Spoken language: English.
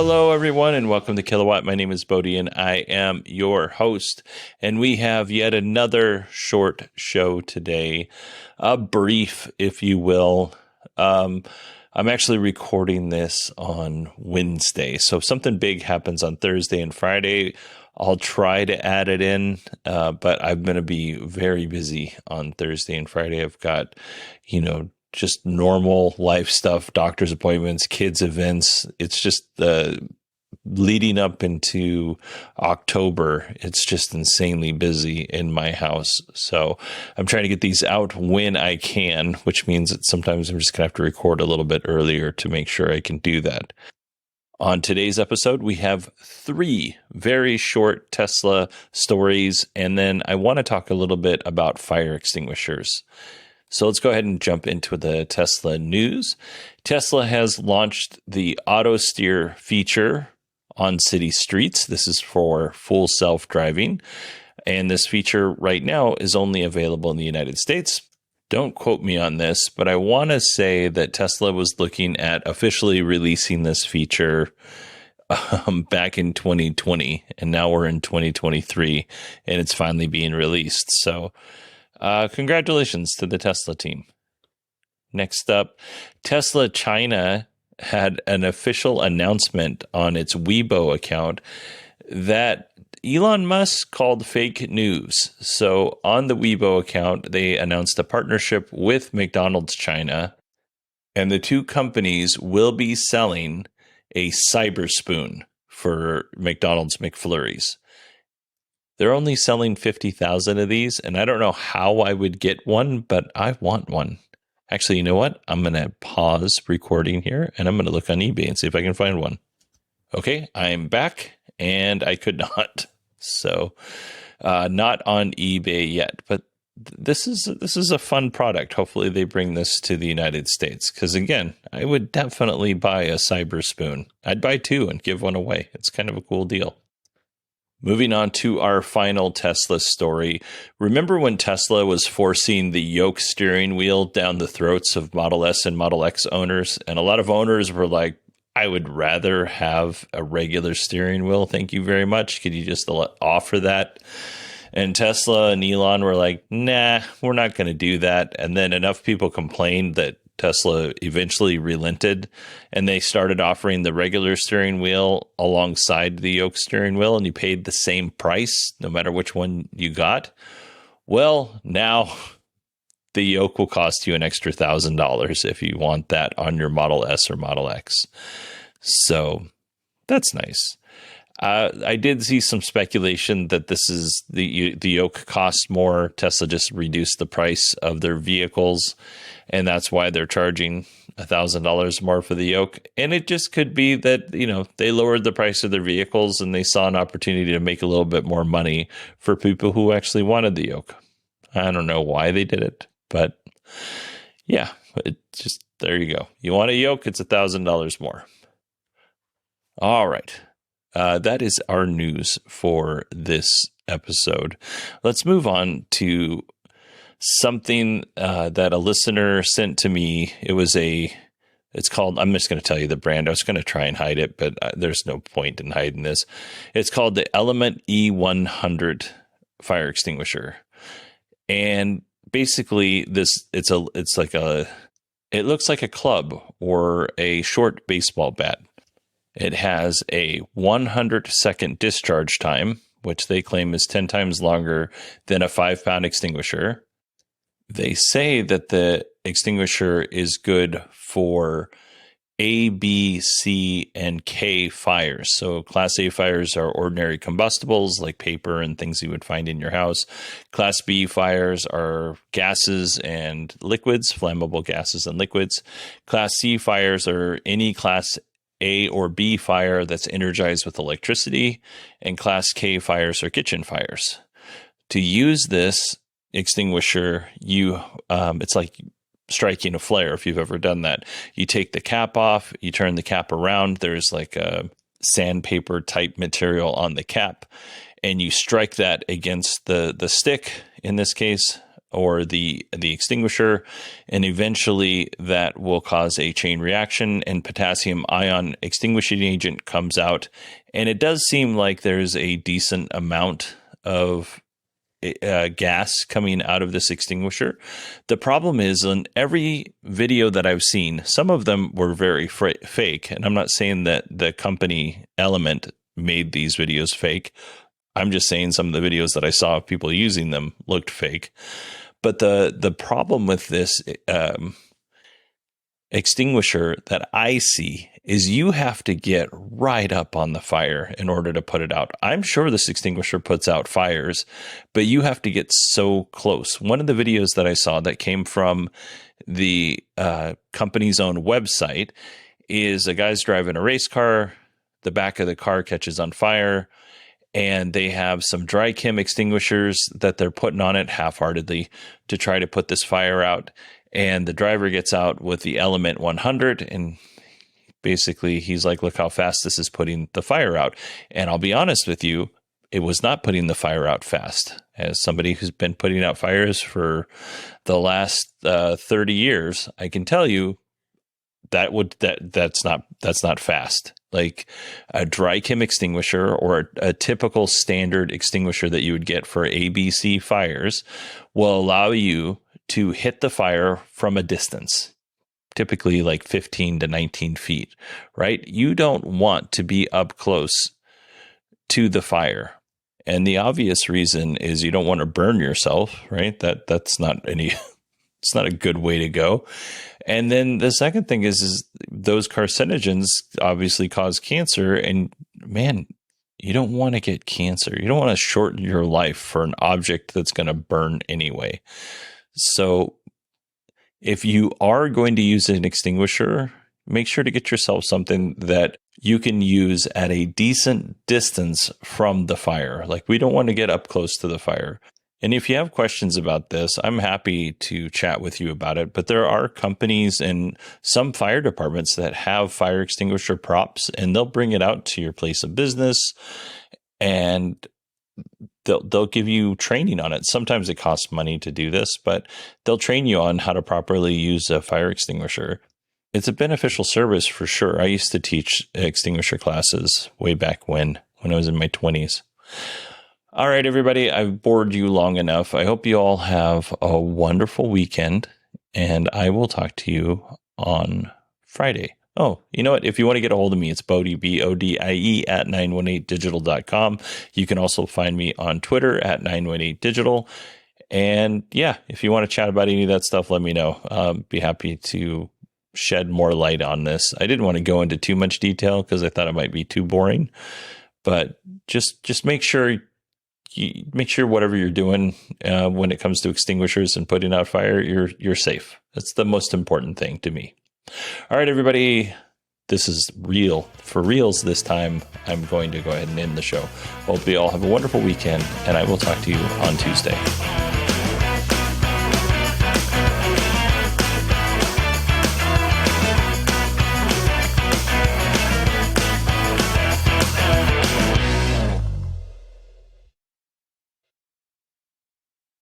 Hello, everyone, and welcome to Kilowatt. My name is Bodie, and I am your host. And we have yet another short show today, a brief, if you will. I'm actually recording this on Wednesday, so if something big happens on Thursday and Friday, I'll try to add it in, but I'm going to be very busy on Thursday and Friday. I've got, just normal life stuff, doctor's appointments, kids events. It's just leading up into October. It's just insanely busy in my house. So I'm trying to get these out when I can, which means that sometimes I'm just going to have to record a little bit earlier to make sure I can do that. On today's episode, we have 3 very short Tesla stories, and then I want to talk a little bit about fire extinguishers. So let's go ahead and jump into the Tesla news. Tesla has launched the Autosteer feature on city streets. This is for full self-driving. And this feature right now is only available in the United States. Don't quote me on this, but I want to say that Tesla was looking at officially releasing this feature back in 2020. And now we're in 2023 and it's finally being released. So congratulations to the Tesla team. Next up, Tesla China had an official announcement on its Weibo account that Elon Musk called fake news. So on the Weibo account, they announced a partnership with McDonald's China, and the 2 companies will be selling a Cyberspoon for McDonald's McFlurries. They're only selling 50,000 of these, and I don't know how I would get one, but I want one. Actually, you know what? I'm going to pause recording here, and I'm going to look on eBay and see if I can find one. Okay, I'm back, and I could not. So, not on eBay yet, but this is a fun product. Hopefully, they bring this to the United States, because again, I would definitely buy a Cyberspoon. I'd buy 2 and give one away. It's kind of a cool deal. Moving on to our final Tesla story. Remember when Tesla was forcing the Yoke steering wheel down the throats of Model S and Model X owners? And a lot of owners were like, I would rather have a regular steering wheel. Thank you very much. Could you just offer that? And Tesla and Elon were like, nah, we're not going to do that. And then enough people complained that Tesla eventually relented, and they started offering the regular steering wheel alongside the Yoke steering wheel, and you paid the same price no matter which one you got. Well, now the Yoke will cost you an extra $1,000 if you want that on your Model S or Model X. So that's nice. I did see some speculation that this is the Yoke costs more. Tesla just reduced the price of their vehicles, and that's why they're charging $1,000 more for the Yoke. And it just could be that, they lowered the price of their vehicles and they saw an opportunity to make a little bit more money for people who actually wanted the Yoke. I don't know why they did it, but yeah, there you go. You want a Yoke, it's $1,000 more. All right. That is our news for this episode. Let's move on to something that a listener sent to me. It's called, I'm just going to tell you the brand. I was going to try and hide it, but there's no point in hiding this. It's called the Element E100 fire extinguisher. And basically it looks like a club or a short baseball bat. It has a 100-second discharge time, which they claim is 10 times longer than a 5-pound extinguisher. They say that the extinguisher is good for A, B, C, and K fires. So Class A fires are ordinary combustibles like paper and things you would find in your house. Class B fires are gases and liquids, flammable gases and liquids. Class C fires are any Class A or B fire that's energized with electricity, and Class K fires are kitchen fires. To use this extinguisher, it's like striking a flare if you've ever done that. You take the cap off, you turn the cap around, there's like a sandpaper type material on the cap, and you strike that against the stick, in this case, or the extinguisher, and eventually that will cause a chain reaction and potassium ion extinguishing agent comes out. And it does seem like there's a decent amount of gas coming out of this extinguisher. The problem is, in every video that I've seen, some of them were very fake. And I'm not saying that the company Element made these videos fake. I'm just saying some of the videos that I saw of people using them looked fake. But the problem with this extinguisher that I see is you have to get right up on the fire in order to put it out. I'm sure this extinguisher puts out fires, but you have to get so close. One of the videos that I saw that came from the company's own website is a guy's driving a race car. The back of the car catches on fire, and they have some dry chem extinguishers that they're putting on it half-heartedly to try to put this fire out. And the driver gets out with the Element 100, and basically he's like, look how fast this is putting the fire out. And I'll be honest with you, it was not putting the fire out fast. As somebody who's been putting out fires for the last 30 years, I can tell you that's not fast. Like a dry chem extinguisher or a typical standard extinguisher that you would get for ABC fires will allow you to hit the fire from a distance, typically like 15 to 19 feet, right? You don't want to be up close to the fire. And the obvious reason is you don't want to burn yourself, right? That's not it's not a good way to go. And then the second thing is those carcinogens obviously cause cancer. And man, you don't want to get cancer. You don't want to shorten your life for an object that's going to burn anyway. So if you are going to use an extinguisher, make sure to get yourself something that you can use at a decent distance from the fire. Like, we don't want to get up close to the fire. And if you have questions about this, I'm happy to chat with you about it. But there are companies and some fire departments that have fire extinguisher props, and they'll bring it out to your place of business, and they'll give you training on it. Sometimes it costs money to do this, but they'll train you on how to properly use a fire extinguisher. It's a beneficial service for sure. I used to teach extinguisher classes way back when I was in my 20s. All right, everybody, I've bored you long enough. I hope you all have a wonderful weekend, and I will talk to you on Friday. Oh, you know what? If you want to get a hold of me, it's Bodie, BODIE, at 918digital.com. You can also find me on Twitter at 918digital. And yeah, if you want to chat about any of that stuff, let me know. Be happy to shed more light on this. I didn't want to go into too much detail because I thought it might be too boring, but just make sure whatever you're doing when it comes to extinguishers and putting out fire, you're safe. That's the most important thing to me. All right, everybody, this is real. For reals this time, I'm going to go ahead and end the show. Hope you all have a wonderful weekend, and I will talk to you on Tuesday.